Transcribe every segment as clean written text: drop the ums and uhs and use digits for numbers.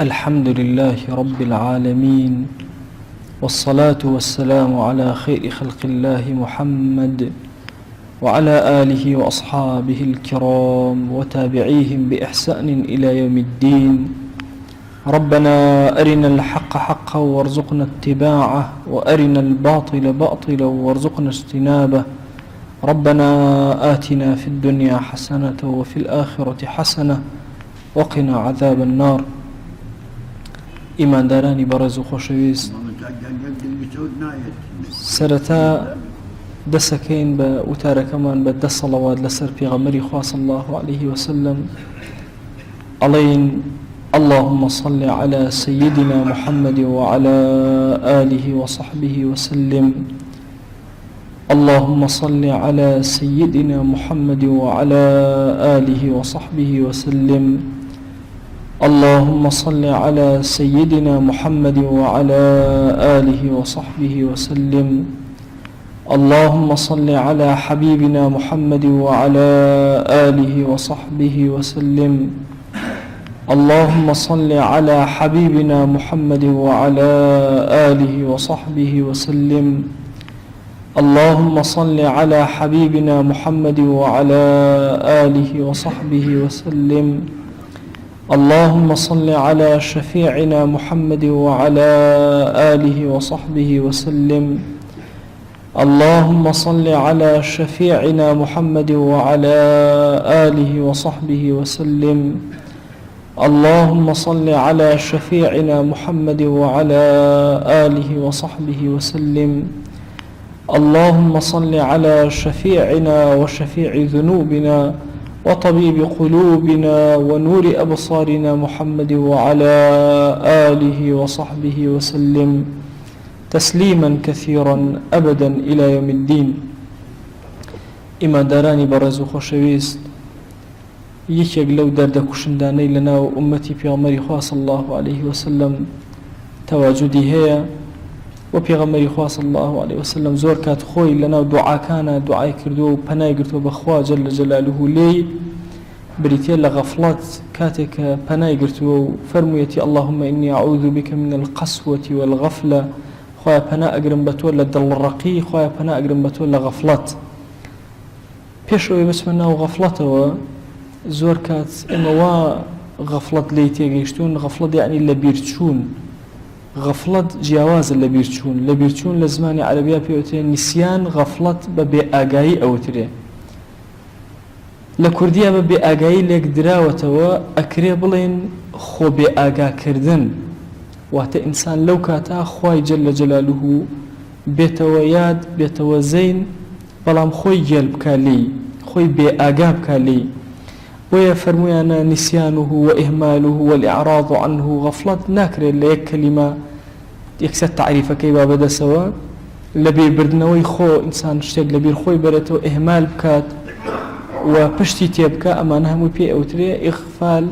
الحمد لله رب العالمين، والصلاة والسلام على خير خلق الله محمد وعلى آله وأصحابه الكرام وتابعيهم بإحسان إلى يوم الدين. ربنا أرنا الحق حقا وارزقنا اتباعه، وأرنا الباطل باطلا وارزقنا اجتنابه. ربنا آتنا في الدنيا حسنة وفي الآخرة حسنة وقنا عذاب النار. إيمان داراني برز خوشويست، سرتا دسكين بوتارة كمان بدا صلوات لسر بيغمري خواص الله عليه وسلم علين. اللهم صل على سيدنا محمد وعلى آله وصحبه وسلم. اللهم صل على سيدنا محمد وعلى آله وصحبه وسلم. اللهم صل على سيدنا محمد وعلى آله وصحبه وسلم. اللهم صل على حبيبنا محمد وعلى آله وصحبه وسلم. اللهم صل على حبيبنا محمد وعلى آله وصحبه وسلم. اللهم صل على حبيبنا محمد وعلى آله وصحبه وسلم. اللهم صل على شفيعنا محمد وعلى آله وصحبه وسلم. اللهم صل على شفيعنا محمد وعلى آله وصحبه وسلم. اللهم صل على شفيعنا محمد وعلى آله وصحبه وسلم. اللهم صل على شفيعنا وشفيع ذنوبنا وطبيب قلوبنا ونور أبصارنا محمد وعلى آله وصحبه وسلم تسليما كثيرا أبدا إلى يوم الدين. إما داراني برز خوشويست، یەکێک لەو دەردەکوشندانەی لەناو ئومەتی پێغەمبەری خوا صلی الله عليه وسلم تەواجودی هەیە، و پێغەمبەری خوا صلی الله عليه وسلم زۆر کات خۆی لەناو دوعاکانە دوعای کردووە و پەنای گرتووە بەخوا جەل جەلالوه لێی بریتێ لە غەفڵەت کاتێک کە پەنای گرتووە و فەرموویەتی اللهم إني أعوذ بك من القسوة والغفلة، خوایە پەنا ئەگرم بە تۆ لە دڵڕەقی، خوایە پەنا ئەگرم بە تۆ لە غەفڵەت. پێش ئەوەی بچمە ناو غەفڵەتەوە، زۆر کات ئێمەوە غەفڵەت لێی تێگەیشتوون. غەفڵەت یعنی لە بیرچوون. غەفڵەت جیاوازە لە بیرچوون. لە بیرچوون لە زمانی عەرەبیە پێوترێ نیسیان، غەفڵەت بە بێ ئاگایی ئەوترێ. لە کوردیە بە بێ ئاگایی لێک دراوەتەوە ئەکرێ بڵێن خۆ بێ ئاگاکردن، واتە ئینسان لەو کاتا خوای جەل جەلالوه بێتەوە یاد، بێتەوە زەین، بەڵام خۆی گێل بکا لێی، خۆی بێ ئاگا بکا لێی. ويا فرميانا نسيانه وإهماله والإعراض عنه غفلت ناكر اللي يك كلمة يكسر تعريفه كيف بدأ سوا لبي بردنوي خو إنسان اشتاق لبير خوي برته إهمال بكات وبشتي تيبكا أمانها مبيع أو تري إغفال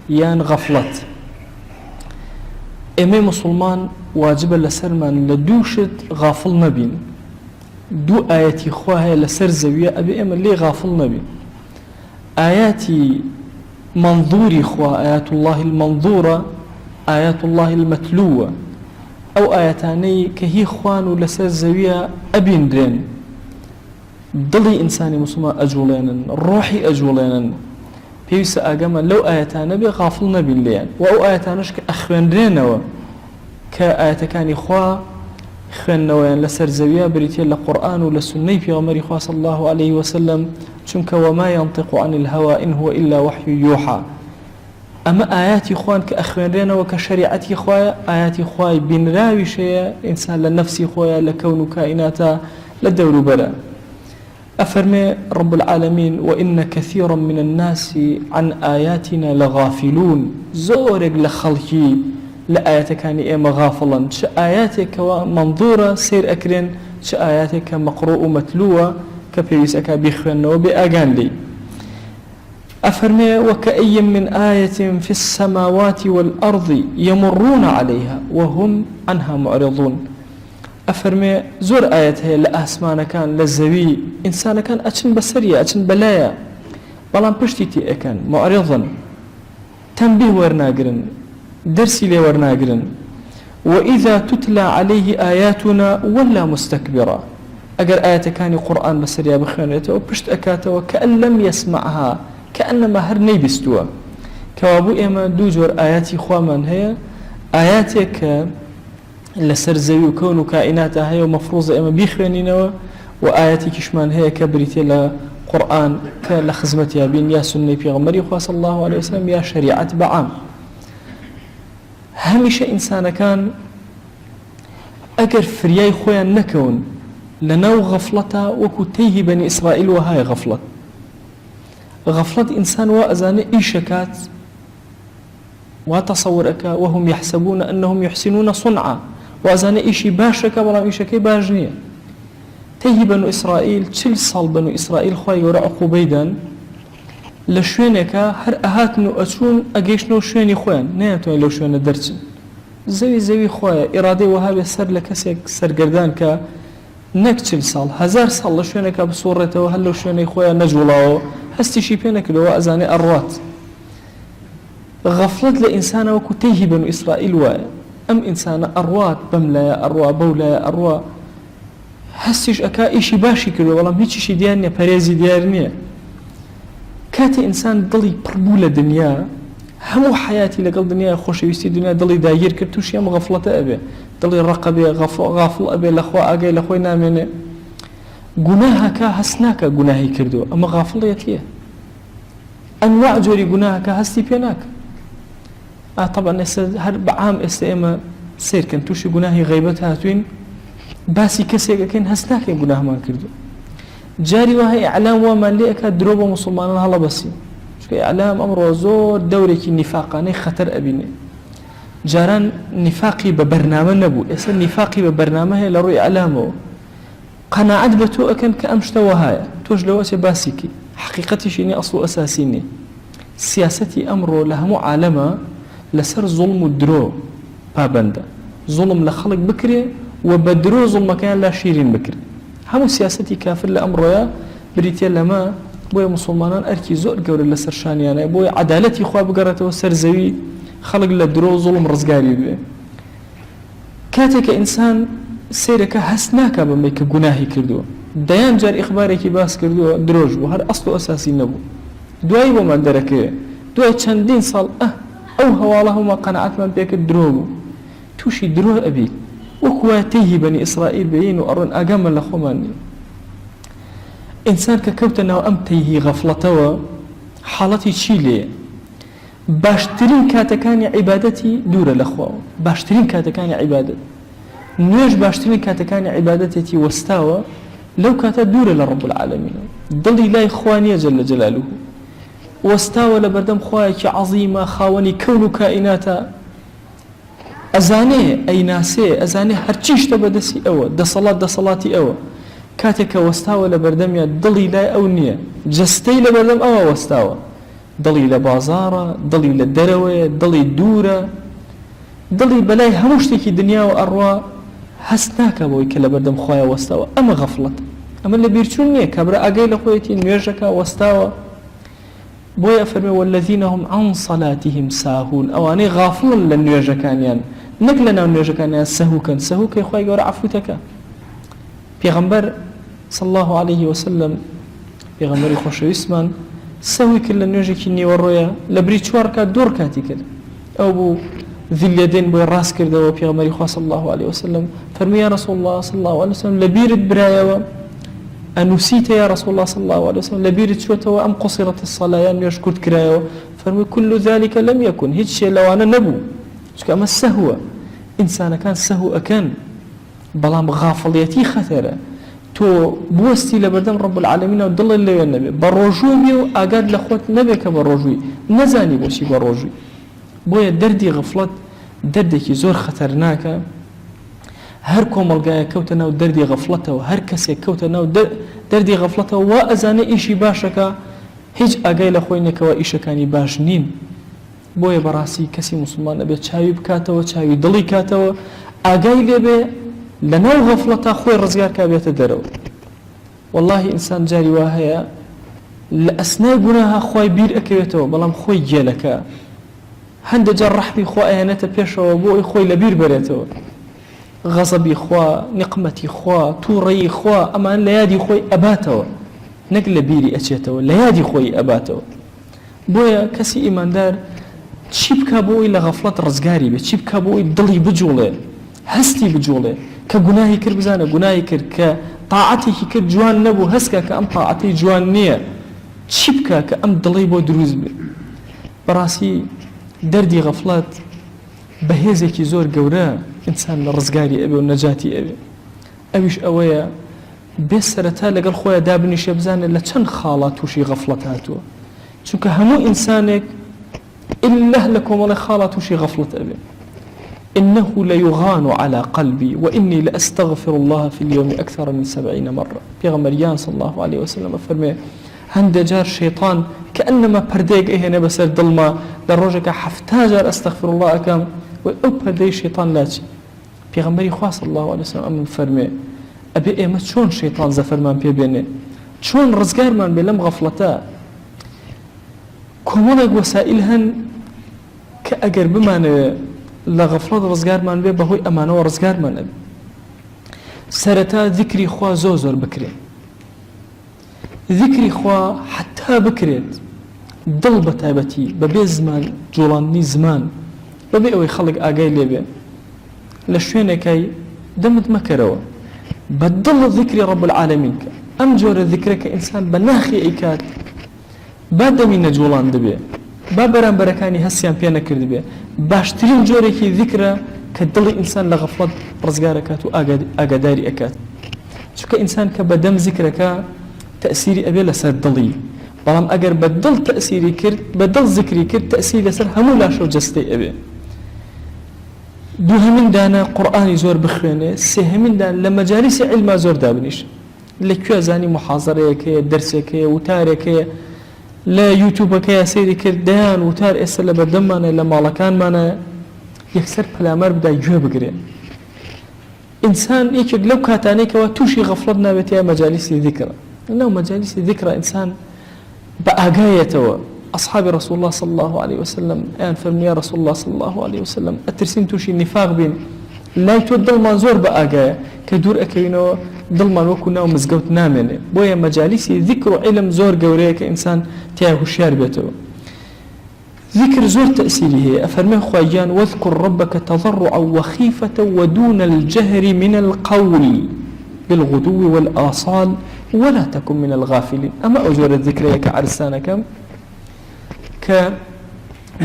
يان غفلت. إمام مسلمان واجب لسرمان لدوشت غافل نبين، دو آياتي خوها لسر زوية أبي أما اللي غافل نبين. آياتي منظوري خوا، آيات الله المنظورة، آيات الله المتلوة، أو آياتاني كهي خوان لسر زوية أبين درين ضلي إنساني مسلمان أجولينا، روحي أجولينا بيس أقاما لو آياتانا بغافل نبين ليان، وأو آياتاناش كأخوان درينوا كآياتكاني خوا خوان نوين لسر زوية بريتين لقرآن ولسنة في غمر خوا صلى الله عليه وسلم، چونك وما ينطق عن الهوى إن هو إلا وحي يوحى. أما آياتي خوان كأخواننا وكشريعتي خوايا، آياتي خواي بين راوي شيء إنسان لنفسي خوايا لكون كائناتا للدور بلا. أفرمي رب العالمين وإن كثيرا من الناس عن آياتنا لغافلون. زورق لخلقي لآياتك كان إيما غافلا، ش آياتك منظورة سير أكرين، ش آياتك مقروء متلوة كبيس أكابيخن وبأجان لي. أفرمي وكأي من آية في السماوات والأرض يمرون عليها وهم عنها معرضون. أفرمي زور آية هي لأسمان كان للزوي إنسان كان أتشن بسرية أتشن بلايا بلان پشتی تی اکن معرضن تنبیه ورناگرن درسي لي ورناقرن وإذا تتلى عليه آياتنا ولا مستكبرا أجر آيات كان قرآن بسريا بخيانته وبشت أكاته وكأن لم يسمعها كأنما هرني بستوى كوابو إما دوجور آياتي خوامان هي آياتك لسر زوي وكون كائناتها هي ومفروضة إما بيخوانينوا وآياتي كشمان هي كبريتي لقرآن كالخزمتها بين يا سنة بيغمري صلى الله عليه وسلم يا شريعة بعام هميشه إنسان كان أجر فرياي خويا نكون لنو غفلتا وكو تيه بني إسرائيل وهاي غفلت إنسان وأزان إيشكات وتصورك وهم يحسبون أنهم يحسنون صنعا وأزان إيشي باشك ولا إيشكي باجنية تيه بنو إسرائيل تشل صال بنو إسرائيل خويا ورع عقوبيدا لشوينك هر أهاتنو أتشون أجيشنو شويني خوان نياتوني لو شوين درسن زوي خويا إرادة وهابي سر لكسيك سر قردان كا نكتشل صال هزار صال لشوينك بصورته وهل لو شويني خويا نجولاو هستي شي بينك لو أزاني أروات غفلت لإنسان وكو تيه بنو إسرائيل وايا أم إنسان أروات بملا يا أروا بولا يا أروا هستيش أكا إيشي باشي كدو والله هيتشي شي ديارنيا بريزي ديارنيا كاتي إنسان ضلي بربولة دنيا همو حياتي لقل دنيا خوش يستي دنيا ضلي داير كرتوش يام غفلة أبي ضلي رقبي غافل أبي لأخوة أجي لأخوة نامني جناها كا هسناك جناهي كردو أما غافلة يتيه أنواع جوري جناها كا هستي بيناك طبعا هر بعام استئما سير كنتوش جناهي غيبتها توين باسي كسي كن هسناك جناه ما كردو جاري وهي إعلام وما ليك دروب مسلمان هلا بسي شو إعلام أمر زور دوري كي نفاقاني خطر أبيني جاران نفاقي ببرنامج نبو إسا نفاقي ببرنامج هي لروي إعلامه قناعت بتو أكن كأمشتوى هاي توج لو باسيكي حقيقتي شيني أصل أساسيني سياستي أمره لهم عالمة لسر ظلم الدرو بابندا ظلم لخلق بكري وبدرو ظلم كان لا شيرين بكري همو سياستي كافر لأمره يا بريتيا لما بويا مسلمانان أركي زور قول لسر شانيانا بويا عدالتي خواب قرأته وسر زوي خلق لدرو ظلم رزقاري بيه كاتك إنسان سيرك هسناك بميك جناهي كردو ديان جار إخبارك باس كردو دروج وهر أصله أساسي نبو دواي وما درك دواي چندين صال أو هوالهما قناعت من بيك الدروب توشي درو أبي وكواتيه بني إسرائيل بيين وأرون أقام لخماني إنسان ككوتنا وأمتيه غفلته حالتي تشيلي باشترين كاتكاني عبادتي دور الأخوة باشترين كاتكاني عبادت نيش باشترين كاتكاني عبادتي واستوى لو كانت دور لرب العالمين ضلي لا إخواني جل جلاله واستوى لبردم خوايك عظيمة خاوني كون كائناتا أزاني أي ناسي أزاني هرچيش تبدسي أوى دا صلاتي أوى كاتك واستوى لبردم يا ضلي لا أونية جستي لبردم أوى واستوى ضلي لبازارة ضلي للدروة ضلي دورة ضلي بلاي هموشتكي دنيا وأروا هسناك بوي كلا بردم خوايا واستوى أما غفلت أما اللي بيرتوني كبرا أقايل خويتي نيرجك واستوى بوي أفرمي والذين هم عن صلاتهم ساهون أو أني غافلون لنيرجكان يعني نقلنا نيرجكان يعني سهوكا يخواي قورا عفوتك بيغمبر صلى الله عليه وسلم بيغمبر يخوش يسمان سوي كل نيرجكي نيورويا لبريد شواركا دور كاتي كده أو بو ذي اليدين بوي راس كرده وبيغمبر يخوة صلى الله عليه وسلم فرمي يا رسول الله صلى الله عليه وسلم لبيرد برايا أنسيت يا رسول الله صلى الله عليه وسلم لبيرد شوته وأم قصرت الصلاة يعني يشكرت كرايا فرمي كل ذلك لم يكن هيك شيء لو أنا نبو كما السهوة إنسان كان سهو أكن بلام غافليتي خطرة تو بوستي لبردن رب العالمين ودل الله النبي بروجوي وأقاد لأخوات نبي كبروجوي نزاني بوشي بروجوي بويا دردي غفلت دردي زور خطرناك هر كوملقايا كوتنا ودردي غفلته وهر كسي كوتنا ودردي غفلته وأزاني إيشي باشك هيج أقايل أخوينك وإيشا كاني باش نين بويا براسي كسي مسلمان أبي تشاوي بكاته وتشاوي دلي كاته أقايل أبي لنو غفلته أخوي الرزقار كابيت درو والله إنسان جاري واهيا لأسناء قناها أخوي بير أكيوته بلام خوي جيلك هەندێک جار ڕەحمی خوا ئەهێنێتە پێشەوە بۆ ئەوی خۆی لەبیر بەرێتەوە، غەزەبی خوا، نیقمەتی خوا، تووڕەیی خوا، ئەمان لە یادی خۆی ئەباتەوە، نەک لە بیری ئەچێتەوە، لە یادی خۆی ئەباتەوە. بۆیە کەسی ئیماندار چی بکە بۆ ئەوی لە غەفڵەت ڕزگاری بێت، چی بکە بۆ ئەوی دڵی بجوڵێ، هەستی بجوڵێ، کە گوناهی کرد بزانە گوناهی کرد، کە تاعەتێکی کرد جوان نەبوو هەستکە کە ئەم تاعەتەی جوان نییە، چی بکە کە ئەم دڵی بۆ دروست بێت. بەڕاستی دەردی غەفڵەت بەهێزێکی زۆر گەورە ئینسان لە ڕزگاری ئەبێ و نەجاتی ئەبێ. ئەویش ئەوەیە بێ سەرەتا لەگەڵ خۆیان دابنیشە بزانێت لە چەند خاڵات تووشی غەفڵەت هاتووە، چونکە هەموو ئینسانێک إلا لە کۆمەڵی خاڵات تووشی غەفڵەت ئەبێ. إنه ليغان على قلبي وإني لأستغفر الله في اليوم أكثر من 70 مرة. پیغمبریان صلى الله عليه وسلم فرمي هەندێک جار شەیطان كأنما پەردەیەک ئەهێنێ بەسەر دڵما لە ڕۆژێکە 70 جار ئەستەغفر الله ئەکەم و ئەو پەردەی شەیطان لاچی. پیغمبری خوا صلى الله عليه وسلم ئەمن فەرمێ ئەبێ ئێمە چۆن شەیطان زەفەرمان پێ بێنێ، چۆن ڕزگارمان بێ لەم غەفڵەتە. کۆمەڵێک وەسائل هەن کە ئەگەر بمانەوێ لە غەفڵەت ڕزگارمان بێ بەهۆی ئەمانەوە ڕزگارمان ئەبێ. سەرەتا ذیکری خوا زۆر بکرێت، ذیکری خوا حتا بکرێت دڵ بە تایبەتی بەبێ زمان جوڵاندنی زمان، بەبێ ئەوەی خەڵک ئاگای لێبێ لە شوێنێکای دەمت مەکەرەوە، بە دڵ ذیکری ڕەب العالەمین کە ئەم جۆرە ذیکرە کە ئینسان بە ناخی ئەیکات با دەمی نەجوڵان دەبێ، با بەرامبەرەکانی هەستیان پێ نەکرد بێ. باشترین جۆرێکی ذیکرە کە دڵی ئینسان لە غەفڵەت ڕزگارەکات و ئاگاداری ئەکات، چونکە ئینسان کە بەدەم ذیکرەکە تأثیری ئەبێ لەسەر دڵی، بەڵام ئەگەر بە دڵ تأثیری کرد، بە دڵ ذیکری کرد، تأثیری لەسەر هەموو لاشە و جەستەی ئەبێ. دووهەمین دانە قورئانی زۆر بخوێنێ، سێهەمین دان لە مەجالیسی عیلما زۆر دابنیشە، لەکوێ زانی محاضەرەیەکەیە، دەرسێکەیە، وتارێکەیە، لە یوتیوبەکەیە سەیری کرد دەیان وتار ئێستا لە بەردەممانە لە ماڵەکانمانە، یەکسەر پەلامەر بدای گوێ بگرێن. ئینسان یەکێک لەو کاتانێکەوە تووشی غەفڵەت نابێت یا مەجالیسی ذیکرە. ناو مەجالیسی ذیکرە ئینسان بە ئاگایەتەوە. أصحاب رسول الله صلى الله عليه وسلم أن فرمي يا رسول الله صلى الله عليه وسلم أترسين توشي نفاق بين لا يتودل منظور بأجايا كدور أكينو دل من وكنا ومزجوت نامنه بويا مجالسي ذكر علم زور جوريه كإنسان تياه شيار بيته ذكر زور تأثيره أفرمي خواجان واذكر ربك تضرعا وخيفة ودون الجهر من القول بالغدو والآصال ولا تكن من الغافلين. أما أجور الذكر كعرسانكم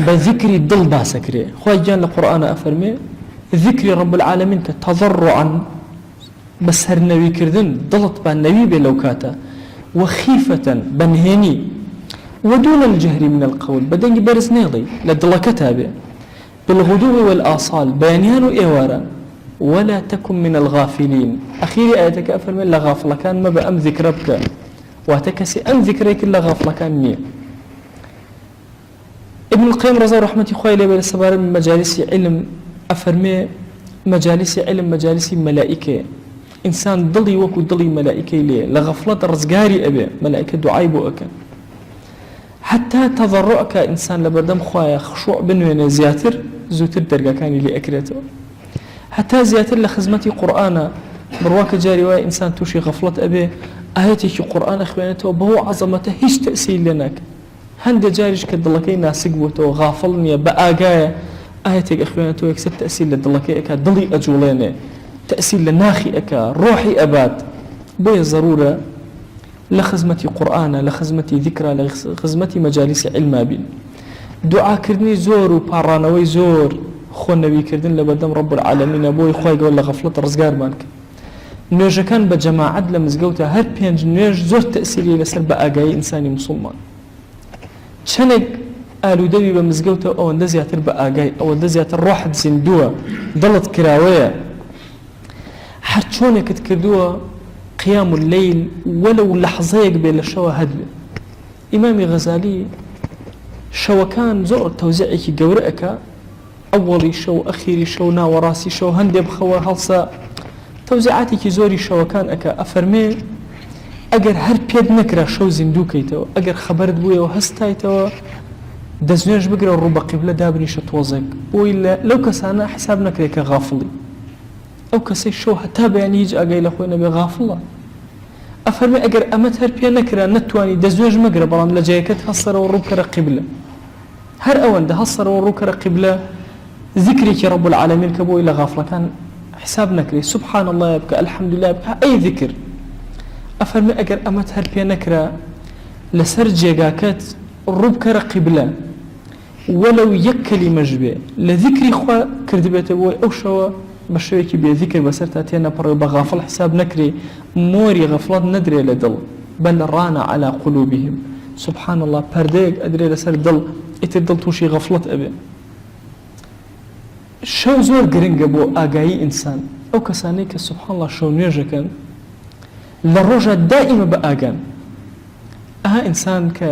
بذكر الدل باسكري خواجان القرآن أفرمي ذكر رب العالمين كتضرعا بسهر نبي كردن ضلط بان نبي بلوكاتا وخيفة بنهني ودون الجهر من القول بدني برز نيضي لدلكتها به بالغدو والآصال بيانيان وإيوارا ولا تكن من الغافلين. أخيري آياتك أفرمي لا غافل كان ما بأم ذكربك واتكسي أم ذكريك لا غافل كان نية. ابن القيم رضي رحمة خوي لي بالصبر من مجالس علم أفرمي مجالس علم مجالس ملائكة إنسان ضلي وكو ضلي ملائكة ليه لغفلة رزقاري أبي ملائكة دعاي بوك حتى تضرعك إنسان لبردم خوايا خشوع بنوين زياتر زوتر درجة كان لي أكرته حتى زياتر لخزمتي قرآن برواك جاري واي إنسان توشي غفلة أبي آياتي قرآن أخوانته بهو عظمته هيش تأثير لناك هەندێک جاریش کە دڵەکەی ناسک بووتەوە غافڵ نییە بە ئاگایە ئاەتێک ئەخوێنێتەوە یەکسەر تەئسیر لە دڵەکەی ئەکات دڵی ئەجوڵێنێ تەئسیر لە ناخی ئەکا ڕۆحی ئەبات. بۆیە ضرورە لە خزمەتی قورئانە لە خزمەتی ذیکرا لە خزمەتی مەجالیسی عیلما بین. دوعاکردنی زۆر و پاڕانەوەی زۆر خۆنەویکردن لە بەردەم ڕەب العالەمینە بۆی خۆی گەور لە غەفڵەت ڕزگارمان کرد. نوێژەکان بە جەماعەت لە مزگەوتە هەر 5 نوێژ زۆر تەئسیری لەسەر بە ئاگایی ئینسانی موسڵمان. چەندێک ئالوودەوی بە مزگەوتە ئەوەندە زیاتر بە ئاگای ئەوەندە زیاتر ڕۆحت زیندووە دڵت کراوەیە هەر چۆنێکت کردووە قیام اللەیل وەلەو لەحزەیەک بێ لە شەوە هەد بێ. ئیمامی غەزالی شەوەکان زۆر تەوزیعێکی گەورە ئەکا ئەوەڵی شەو ئەخیری شەو ناوەڕاستی شەو هەندێ بخەوە هەڵسا تەوزیعاتێکی زۆری شەوەکان ئەکا ئەفەرمێ ئەگەر هەر پێت نەکرا شەو زیندووکەیتەوە ئەگەر خەبەرت بوویەوە هەستایتەوە دەستنوێژ بگرە ڕوو بە قیبلە دابنیشە تۆزێک بۆی لەو کەسانە حیساب نەکرێت کە غافڵی ئەو کەسەی شەو هەتا بەیانی هیچ ئاگای لە خۆی نەبێ غافڵە ئەفەرمێ ئەگەر ئەمەت هەر پێ نەکرا نەتوانی دەستنوێژ مەگرە بەڵام لە جایەکەت هەڵسەرەوە ڕووکەرە قیبلە هەر ئەوەندە هەڵسەرەوە ڕووکەرە قیبلە ذکرێکی رب العالمین کە بۆی لە غافڵەکان حساب نەکرێ سبحان الله بکە الحەمدولله بکە ئەی ذکر ئەفەرمێ ئەگەر ئەمەت هەر پێ نەکرا لەسەر جێگاکەت ڕووکەرە قیبلە وەلەو یەک کەلیمەش بێ لە ذکری خوا کردبێتە بۆی ئەو شەوە بە شێوەیەکی بێ ذکر بەسەر تا تێنەپەڕێ بە غافڵ حساب نەکرێ مۆری غەفڵەت نەدرێ لە دڵ بەل ڕانە عەلا قولوبهم سبحان الله پەردەیەک ئەدرێ لەسەر دڵ ئیتر دڵ تووشی غەفڵەت ئەبێ شەو زۆر گرنگە بۆ ئاگایی ئینسان ئەو کەسانەی کە سبحان الله شەو نوێژەکەن لە ڕۆژە دائیمە بە ئاگان ئەها ئینسان کە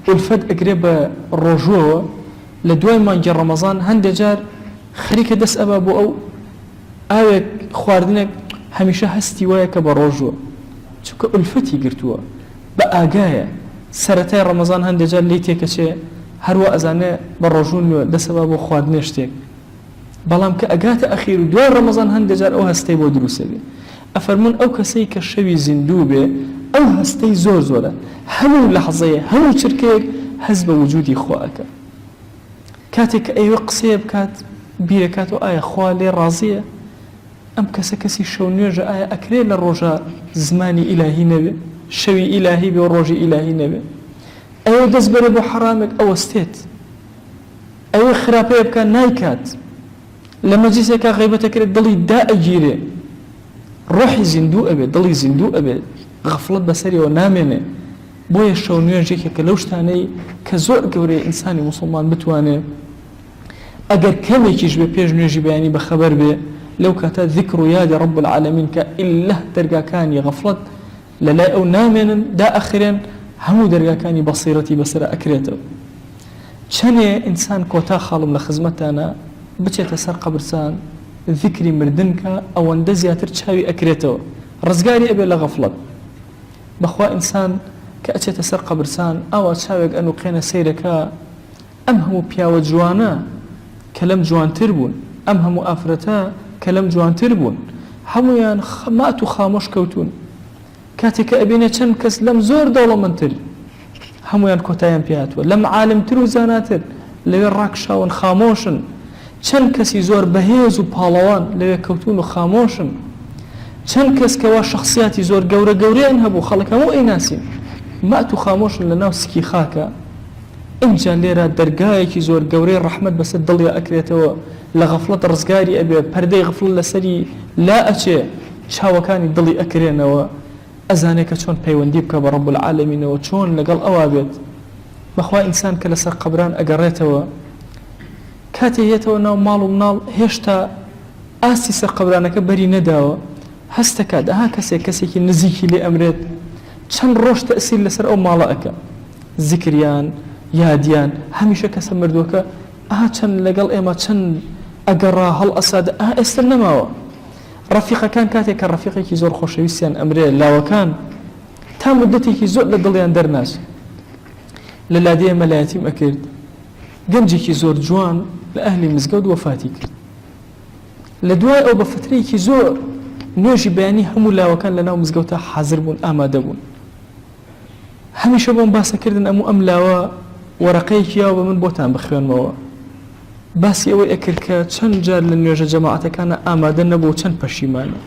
ئولفەت ئەگرێ بە ڕۆژووەوە لە دوای مانگی ڕەمەزان هەندێک جار خەریکە دەست ئەبا بۆ ئەو ئاوێک خواردنێک هەمیشە هەستی وایە کە بە ڕۆژووە چونکە ئولفەتی گرتووە بە ئاگایە سەرەتای ڕەمەزان هەندێک جار لی تێکەچێ هەروە ئەزانێ بە ڕۆژوو نوێ دەست ئەبا بۆ خواردنێ شتێک بەڵام کە ئەگاتە ئەخیر و دوای ڕەمەزان هەندێک جار ئەو هەستەی بۆ دروستە بێ ئەفەرمون ئەو کەسەی کە شەوی زیندوو بێ ئەو هەستەی زۆر زۆرە هەموو لەحظەیە هەموو چرکەیەک هەست بە وجودی خوا ئەکە کاتێک کە ئەیوە قسەیە بکات بیرەکاتەوە ئایا خوا لێ ڕازیە ئەم کەسە کەسی شەو نوێژە ئایا ئەکرێ لە ڕۆژە زمانی ئیلاهی نەبێ شەوی ئیلاهی بێ و ڕۆژی ئیلاهی نەبێ ئەوە دەست بەرە بۆ حرامێک ئەوەستێت ئەوە خراپەیە بکە نایکات لە مەجلیسێکا غیبەتەکرێت دڵی دائەگیرێ ڕۆحی زیندوو ئەبێ دڵی زیندوو ئەبێ غەفڵەت بەسەریەوە نامێنێ بۆیە شەو نوێژێکێکە لەو شتانەی کە زۆر گەورەی ئینسانی موسڵمان بتوانێ ئەگەر کەمێکیش بێ پێش نوێژی بەیانی بەخەبەر بێ لەو کاتە ذکر و یادی رب العالمین کە ئیلە دەرگاکانی غەفڵەت لەلای ئەو نامێنن دائەخرێن هەموو دەرگاکانی بەسیرەتی بەسەر ئەکرێتەوە چەندێ ئینسان کۆتا خاڵم لە خزمەتانە بچێتە سەر قەبرستان ذکری مردن کە ئەوەندە زیاتر چاوی ئەکرێتەوە ڕزگاری ئەبێ لە غەفڵەت بەخوا ئینسان کە ئەچێتە سەر قەبرستان ئاوا چاوێک ئەنوقێنە سەیرەکە ئەم هەموو پیاوە جوانە کە لەم جوانتر بوون ئەم هەموو ئافرەتە کە لەم جوانتر بوون هەمویان مات و خامۆش کەوتون کاتێک کە ئەبینێ چەند کەس لەم زۆر دەوڵەمەندتر هەمویان کۆتاییان پێهاتووە لەم عالمتر و زاناتر لەوێ ڕاکشاون خامۆشن چەند کەسی زۆر بەهێز و پاڵەوان لەوێ کەوتون و خامۆشن چەند کەس کەوا شخصیاتی زۆر گەورە گەورەیان هەبوو خەڵک هەموو ئەیناسین مات و خامۆشن لە ناو سکی خاکە ئینجا لێرە دەرگایەکی زۆر گەورەی ڕەحمەت بەسەر دڵی ئەکرێتەوە لە غەفڵەت ڕزگاری ئەبێ پەردەی غەفڵ لەسەری لا ئەچێ چاوەکانی دڵی ئەکرێنەوە ئەزانێ کە چۆن پەیوەندی بکە بە رب العالمینەوە چۆن لەگەڵ ئەوا بێت بەخوا ئینسان کە لەسەر قەبران ئەگەڕێتەوە کاتێ هێتەوە ناو ماڵ و مناڵ هێشتا ئاستی سەر قەبرانەکە بەری نەداوە هەستەکات ئەها کەسێکی نزیکی لێ ئەمرێت چەند ڕۆژ تەئسیر لەسەر ئەو ماڵە ئەکە زیکریان یادیان هەمیشە کەسە مردووەکە ئەها چەند لەگەڵ ئێمە چەند ئەگەڕا هەڵ ئەسادە ئەها ئێستا نەماوە ڕەفیقەکان کاتێک کە ڕەفیقێکی زۆر خۆشەویستیان ئەمرێ لاوەکان تا مدەتێکی زۆر لە دڵیان دەرناچ لە لادەیە مەلایەتیم ئەکرد گەنجێکی زۆر جوان لە ئەهلی مزگەوت وەفاتی کرد لە دوای ئەو بە فترەیەکی زۆر نوێژی بەیانی هەموو لاوەکان لە ناو مزگەوتە حازر بوون ئامادە بوون هەمیشە بۆم باسەکردن ئەموو ئەم لاوە وەرەقەیەکی یاوە بە من بۆتان بخوێنمەوە باسی ئەوەی ئەکرد کە چەند جار لە نوێژە جەماعەتەکانە ئامادە نەبوو چەند پەشیمانە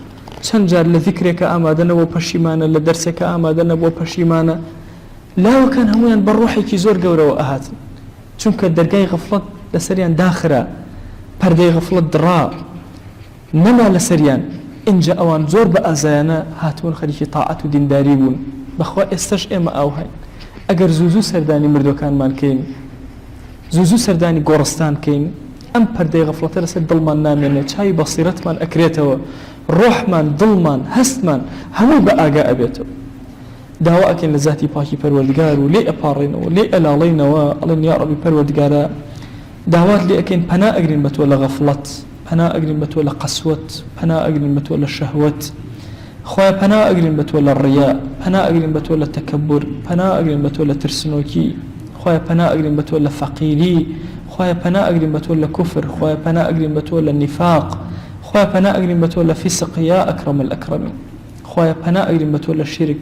چەند جار لە ذیکرێکە ئامادە نەبوو پەشیمانە لە دەرسێکە ئامادە نەبوو پەشیمانە لاوەکان هەمویان بە ڕۆحێکی زۆر گەورەوە ئەهاتن چونکە دەرگای غەفڵەت لەسەریان داخرا پەردەی غەفڵەت دڕا نەما لەسەریان ئینجا ئەوان زۆر بە ئازایانە هاتوون خەریکی تاعەت و دینداری بوون بەخوا ئێستش ئێمە ئاوهین ئەگەر زوو سەردانی مردوەکانمان کەین زوو سەردانی گۆڕستان کەین ئەم پەردەی غەفڵەتە لەسەر دڵمان نامێنێت چاوی بەسیرەتمان ئەکرێتەوە ڕۆحمان دڵمان هەستمان هەموو بە ئاگا ئەبێتەوە داوا ئەکەین لە زاتی پاکی پەروەردگار و لێ ئەپاڕێنەوە لێ ئەلاڵێنەوە ئەڵێن یا ڕەبی پەروەردگارە داوات لێ ئەکەین پەنا ئەگرین بە تۆ لە غەفڵەت پەنا ئەگرین بە تۆ لە قەسوەت پەنا ئەگرین بە تۆ لە شەهوەت خۆی پەنا ئەگرین بە تۆ لە ڕیا پەنا ئەگرین بە تۆ لە تەکەبور پەنا ئەگرین بە تۆ لە ترسنۆکی خواهی پناه اگرین بتو لفقیری، خواهی پناه اگرین بتو لکفر، خواهی پناه اگرین بتو لنفاق، خواهی پناه اگرین بتو لفسق یا اکرم الاکرمین، خواهی پناه اگرین بتو لشرک،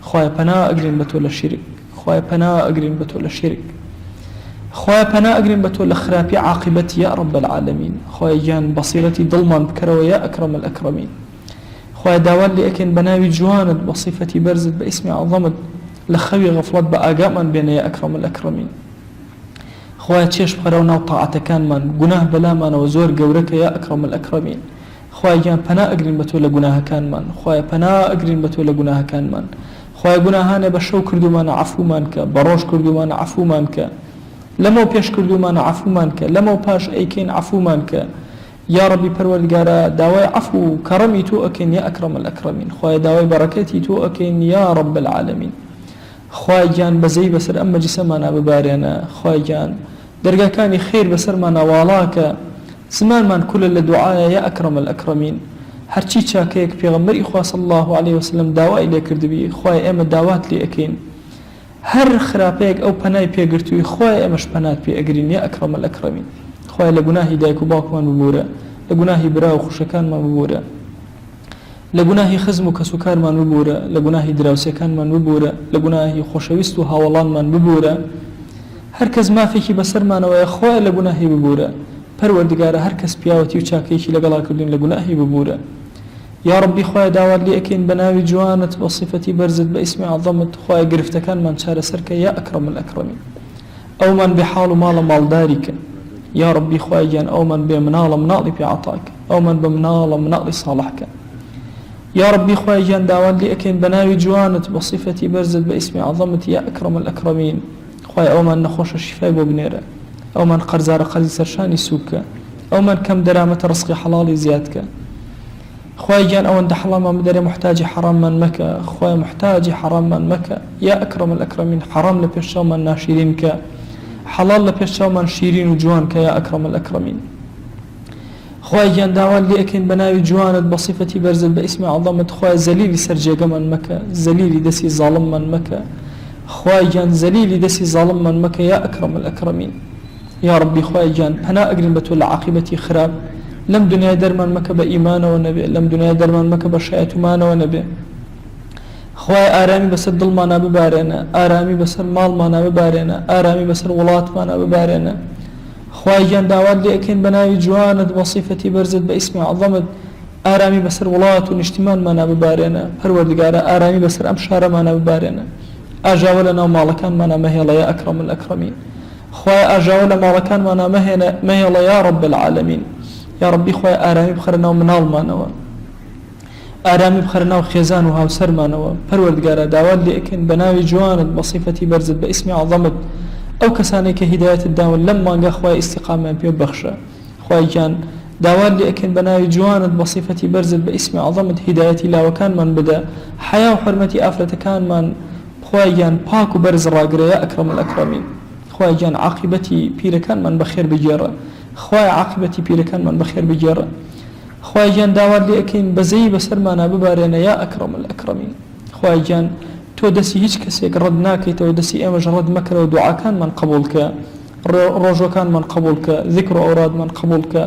خواهی پناه اگرین بتو لشرک، خواهی پناه اگرین بتو لشرک، خواهی پناه اگرین بتو لخرابی عاقبت یا رب العالمین، خواهی جان بصیرتی ظلمان بکرو یا اکرم الاکرمین، خواهی داوال لی اکن بناوی جوانت بصفتی برزت باسم عظمت لخوی غفلت بآقا من بین یا اکرم الاکرمین، خواهی چشم خراونا و طاعتکان من گناه بلا من و زور گورک یا اکرم الاکرمین، خواهی جان پناه اگرین بتو لگناه کان من، خواهی پناه اگرین بتو لگناه کان من، خواهی گناهانه بشو کردو من عفو من که، بروش کردو من عفو من که، لمو پیش کردو من عفو من که، لمو پاش ایکین عفو من که، یا ربی پروردگارا داوای عفو کرمی تو اکین یا اکرم الاکرمین، خواهی داوای برکتی تو اکین یا رب العالمین، خواهی جان بزی بسر ام جسمانا ببارينا، خواهی جان درگاه کانی خیر بسر مانا والاکا، زمان من كل لدعايا يا أكرم الأكرمين، هرچی چاکیک پیغمبر اخوا صلی الله علیه وسلم داوای لی کرد بی، خوای ام دعوات لی اکین، هر خرابیک او پنای پیگرتوی خوای امش پنات پی اگرین یا اکرم الاکرمین، خوای لگناهی دایکو باک من ببوره، لگناهی برا و خوشکان من ببوره، لگناهی خزم و کسوکار من ببوره، لگناهی دراوسیکان من ببوره، لگناهی خوشویست و هاولان من ببوره، هر کس ما فيكي بسر ما نوى خوای لگناهی ببوره، پروردگار هر کس پیاوتی و چاکیشی لگلا کردین لگناهی ببوره، یا ربی خوای داوال لی اکین بناوی جوانت و صفتی برزد باسم عظمت، خوای گرفتکان من چار سرک یا اکرم الاکرمین، او من بحال و مال مالداریک، یا ربی خوای جان او من بمنال منالی پی عطاک، او من بمنال منالی صالحک، یا ربی خوای جان داوال لی اکین بناوی جوانت و صفتی برزد باسم عظمت یا اکرم الاکرمین، خوای او من نخوش شفای ببنیره، او من قرزار قرزی سرشانی سوکه، او من کم درامت رزق حلالي زيادك، خوای جان او انت حلال ما مدري محتاج حرام من مكة، خوای محتاج حرام من مكة، يا اكرم الاكرمين حرام لبيشو من ناشرين ك، حلال لبيشو من شيرين وجوان ك يا اكرم الاكرمين، خوای جان داوال لي اكن بناوي جوانت بصفتي برزل باسم عظمت، خوای زليلي سرجيق من مكة، زليلي دسي ظالم من مكة، خوای جان زليلي دسي ظالم من مكة يا اكرم الاكرمين، يا ربي خوای جان پنا اگرین بتول عاقبتي خراب، لم دنيا درمان مكة بإيمان ونبي، لم دنيا درمان مكة بشيئة مان ونبي، خوای آرامي بسر دل مانا ببارينا، آرامي بسر مال مانا ببارينا، آرامي بسر ولات مانا ببارينا، خوای جان داوال لي اكين بناوي جوانت وصفتي برزد باسم عظمت، آرامي بسر ولات ونشتمان مانا ببارينا، پروردگارا آرامي بسر امشار مانا ببارينا، اجاولنا ومالكان مانا مهيلا يا اكرم الاكرمين، خوای اجاول مالکان مانا مهلا یا رب العالمین، یا ربی خوای آرامی بخرنا و منال مانوا، آرامی بخرنا و خیزان و هاوسر مانوا، پروردگارا داوال لی اکن بناوی جوانت بصفتی برزد باسم عظمت، او کسانی که هدایت الداول لما انگا خوای استقامه بیو بخشه، خوای جان داوال لی اکن بناوی جوانت بصفتی برزد باسم عظمت، هدایتی لاوکان من بدا، حیا و حرمتی آفرتکان من، خوای جان پاک و برز راگره یا اکرم الاکرمین، خوای جان عاقبتي پیرکان من بخیر بجره، خوای عاقبتي پیرکان من بخیر بجره، خوای جان داوال لی اکین بزی بسر مانا ببارينا یا اکرم الاکرمین، خوای جان تو دسی هیچ کسی رد ناکیت و دسی امج رد مکر و دعا کان من قبول که، رجو کان من قبول که، ذکر اوراد من قبول که،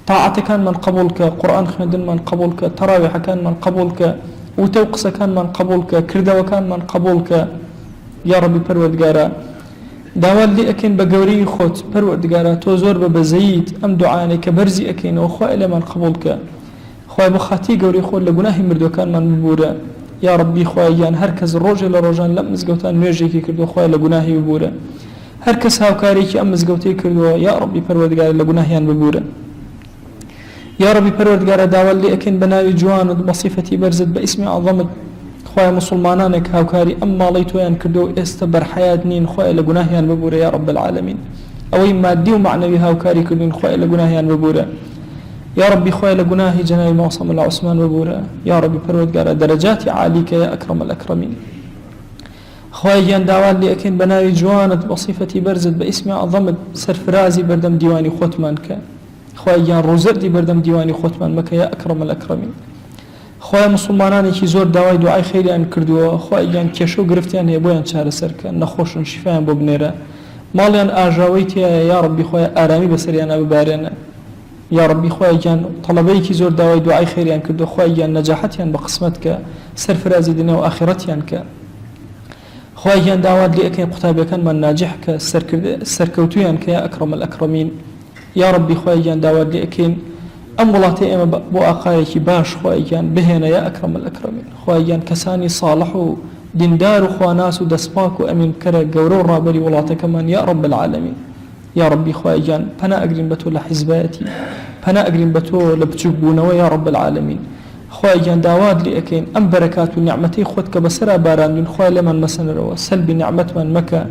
طاعت کان من قبول که، قرآن خواندن من قبول که، تراویح کان من قبول که، و توقس کان من قبول که، کردو کان من قبول که، یا ربی پروردگارا داوال لي اكن بقوري خوت پروردگارا تو زور ببزيد ام دعاني كبرزي اكن وخوا الى من قبولك، خوا بخاتي قوري خو لگناهي مردوكان من ببوره، يا ربي خوا جان هركز روج لروجان لم مزگوتان ميجي كي كردو خوا لگناهي ببوره، هركز هاوكاري كي ام مزگوتي كردو يا ربي پروردگارا لگناهيان ببوره، يا ربي پروردگارا داوال لي اكن بناوي جوان بصفتي برزد باسم عظمت، خوای مسلمانانك هاوكاري اما ليتويان كردو استبر حياة نين خوای لگناهيان ببوره يا رب العالمين، اوي مادي ومعنوي هاوكاري كردين خوای لگناهيان ببوره، يا ربي خوای لگناهي جناي معصم العثمان ببوره، يا ربي پروردگار درجات عاليك يا اكرم الاكرمين، خوای جان داوال لي اكن بناوي جوانت بصفتي برزد باسم عظمت، سرفرازي بردم ديواني خوتمان ك، خوای جان روزردي بردم ديواني خوتمان مك يا اكرم الاكرمين، خۆی مسلمانانێکی زۆر داوای دوعای خەیریان کردووە، خۆی گیان کێشە و گرفتیان هەیە بۆیان چارەسەرکە، نەخۆشن شیفایان بۆ بنێرە، ماڵیان ئاژاوەی تایە یا ڕەبی خۆی ئارامی بەسەریانە ببارێنە، یا ڕەبی خۆی گیان تەڵەبەیەکی زۆر داوای دوعای خەیریان کردو، خۆی گیان نەجاحەتیان بە قسمەت کە سەرفرازی دنیا و ئاخرەتیان کە، خۆی گیان داوات لێ ئەکەین قوتابیەکانمان ناجح کە سەرکەوتویان کە یا ئەکرەم الئەکرەمین، یا ڕەبی خۆی گیان داوات لێ ئەکەین ئەم وڵاتی ئێمە بۆ ئاقایەکی باش خۆی گیان بهێنە یا ئەکرەم الئەکرەمین، خۆی گیان کەسانی ساڵح و دیندار و خواناس و دەسپاک و ئەمین کەرە گەورە و ڕابەری وڵاتەکەمان یا ڕەب العالەمین، یا ڕەبی خۆی گیان پەنا ئەگرین بە تۆ لە حیزبایەتی، پەنا ئەگرین بە تۆ لە بچووک بوونەوە یا ڕەب العالەمین، خۆی گیان داوات لێ ئەکەین ئەم بەرەکات و نیعمەتەی خۆت کە بەسەرا باراندوین خۆی لێمان مەسەنەرەوە، سەلبی نیعمەتمان مەکە،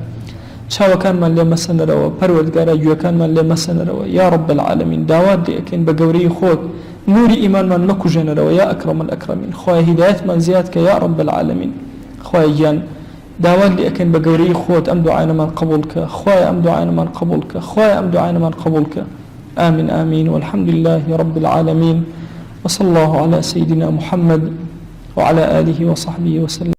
چاوەکانمان لێ مەسەنەرەوە، پەروەردگارە گوێکانمان لێ مەسەنەرەوە یا ڕەب العالەمین، داوات لێ ئەکەین بە گەورەی خۆت نوری ئیمانمان مەکوژێنەرەوە یا ئەکرەم الئەکرەمین، خۆی هیدایەتمان زیاد کە یا ڕەب العالەمین، خۆی گیان داوات لێ ئەکەین بە گەورەی خۆت ئەم دوعاینەمان قبول کە، خۆی ئەم دوعاینەمان قبول کە، خۆی ئەم دوعاینەمان قبول کە. آمين آمين والحمد لله رب العالمين وصلى الله على سيدنا محمد وعلى آله وصحبه وسلم.